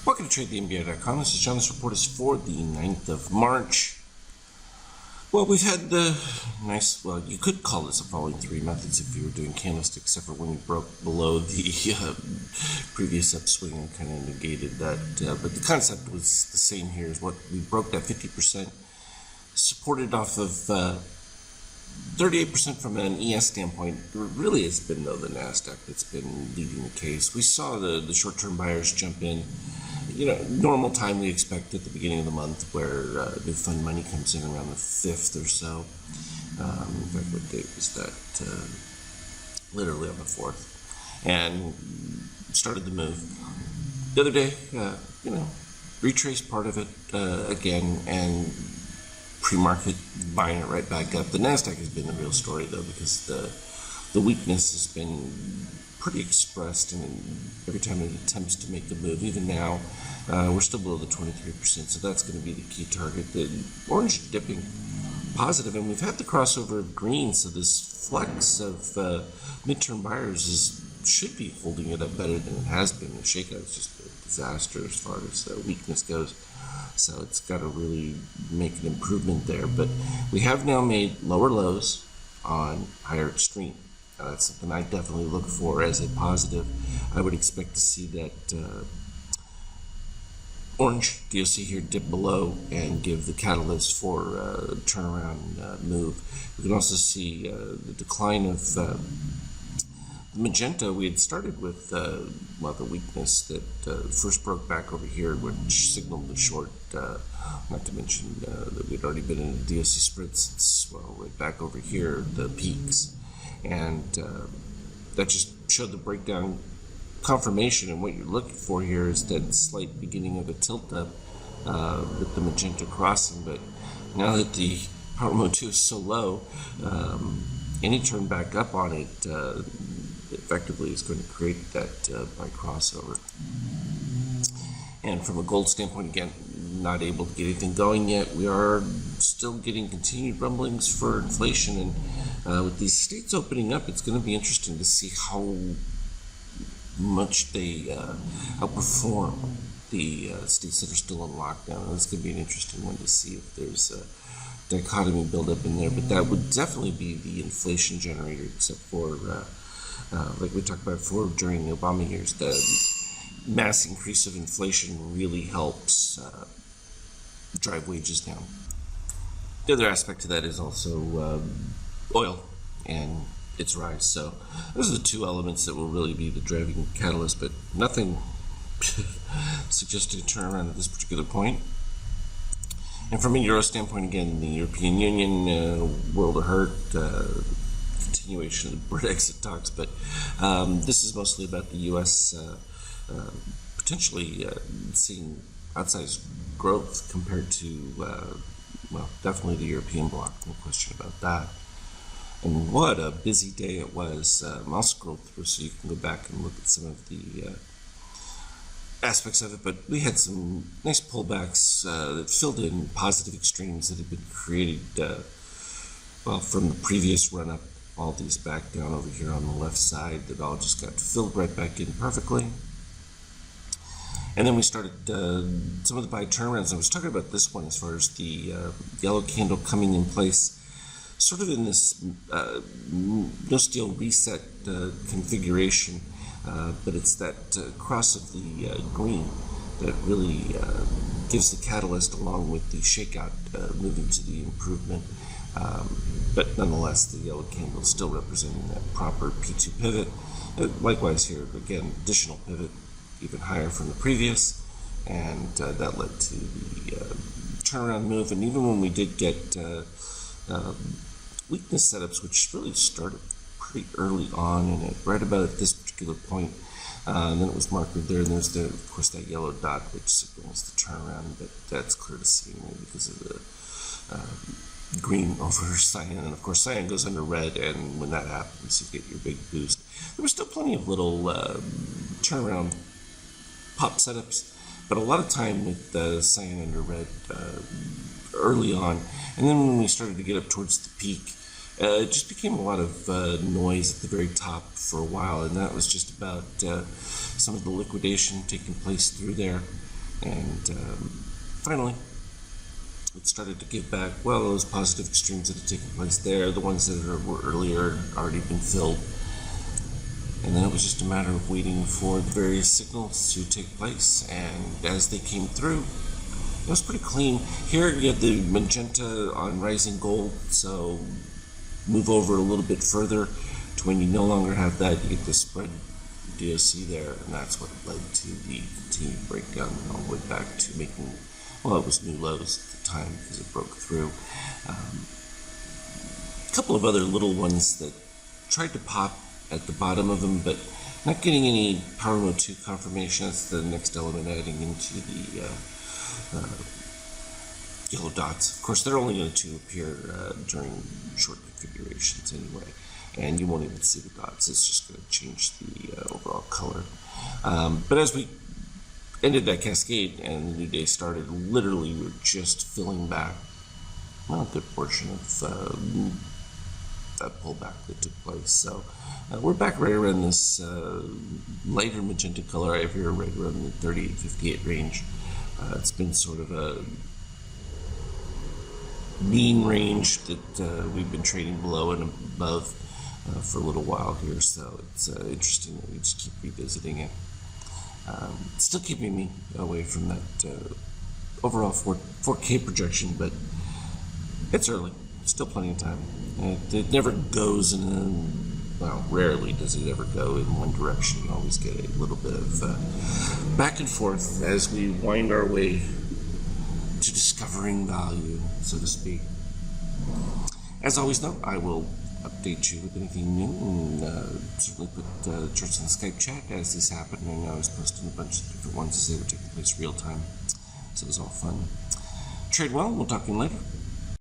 Welcome to TradeTheMBA.com. This is John. This report is for the 9th of March. Well, we've had the nice, well, you could call this the following three methods if you were doing candlesticks, except for when you broke below the previous upswing and kind of negated that. But the concept was the same here, is what we broke that 50%, supported off of 38% from an ES standpoint. It really has been, though, the NASDAQ that's been leading the case. We saw the short-term buyers jump in. You know, normal time we expect at the beginning of the month where new fund money comes in around the 5th or so. In fact, what date was that? Literally on the 4th. And started the move. The other day, retraced part of it again and pre-market buying it right back up. The NASDAQ has been the real story, though, because the weakness has been pretty expressed, and every time it attempts to make the move, even now, we're still below the 23%, so that's going to be the key target. The orange dipping positive, and we've had the crossover of green, so this flex of midterm buyers should be holding it up better than it has been. The shakeout is just a disaster as far as weakness goes, so it's got to really make an improvement there. But we have now made lower lows on higher extreme. That's something I definitely look for as a positive. I would expect to see that orange DOC here dip below and give the catalyst for a turnaround move. We can also see the decline of the magenta. We had started with the weakness that first broke back over here, which signaled the short, not to mention that we'd already been in a DOC spread since, right back over here, the peaks. And that just showed the breakdown confirmation, and what you're looking for here is that slight beginning of a tilt up with the magenta crossing. But now that the power mode 2 is so low, any turn back up on it effectively is going to create that buy crossover. And from a gold standpoint, again, not able to get anything going yet. We are still getting continued rumblings for inflation, and with these states opening up, it's going to be interesting to see how much they outperform the states that are still in lockdown. And it's going to be an interesting one to see if there's a dichotomy build up in there. But that would definitely be the inflation generator, except for, like we talked about before, during the Obama years, the mass increase of inflation really helps drive wages down. The other aspect to that is also oil and its rise. So those are the two elements that will really be the driving catalyst, but nothing suggesting a turnaround at this particular point. And from a Euro standpoint, again, the European Union, world of hurt, continuation of the Brexit talks, but this is mostly about the U.S. Potentially seeing outsized growth compared to, definitely the European bloc, no question about that. And what a busy day it was. I'll scroll through so you can go back and look at some of the aspects of it, but we had some nice pullbacks that filled in positive extremes that had been created, from the previous run-up. All these back down over here on the left side that all just got filled right back in perfectly. And then we started some of the buy turnarounds. I was talking about this one as far as the yellow candle coming in place, sort of in this no steel reset configuration, but it's that cross of the green that really gives the catalyst along with the shakeout moving to the improvement. But nonetheless, the yellow candle is still representing that proper P2 pivot. Likewise here, again, additional pivot, even higher from the previous, and that led to the turnaround move. And even when we did get weakness setups, which really started pretty early on in it, right about at this particular point, and then it was marked there, and there's of course that yellow dot which signals the turnaround, but that's clear to see because of the green over cyan, and of course cyan goes under red, and when that happens you get your big boost. There were still plenty of little turnaround pop setups, but a lot of time with cyan under red early on, and then when we started to get up towards the peak, it just became a lot of noise at the very top for a while, and that was just about some of the liquidation taking place through there. And finally, it started to give back, well, those positive extremes that had taken place there, the ones that were earlier already been filled. And then it was just a matter of waiting for the various signals to take place. And as they came through, it was pretty clean. Here you have the magenta on rising gold, so move over a little bit further to when you no longer have that, you get the spread DOC there, and that's what led to the continued breakdown all the way back to making, well, it was new lows at the time because it broke through. A couple of other little ones that tried to pop at the bottom of them, but not getting any Power Mode 2 confirmation. That's the next element adding into the yellow dots. Of course, they're only going to appear during short configurations anyway, and you won't even see the dots. It's just going to change the overall color. But as we ended that cascade and the new day started, literally we were just filling back, well, a good portion of that pullback that took place. So we're back right around this lighter magenta color over here, right around the 38, 58 range. It's been sort of a mean range that we've been trading below and above for a little while here, so it's interesting that we just keep revisiting it. It's still keeping me away from that overall 4K projection, but it's early. Still plenty of time. It never goes well, rarely does it ever go in one direction. You always get a little bit of back and forth as we wind our way to discovering value, so to speak. As always, though, I will update you with anything new, and certainly put charts in the Skype chat as these happen. I was posting a bunch of different ones as they were taking place real time, so it was all fun. Trade well, we'll talk to you later.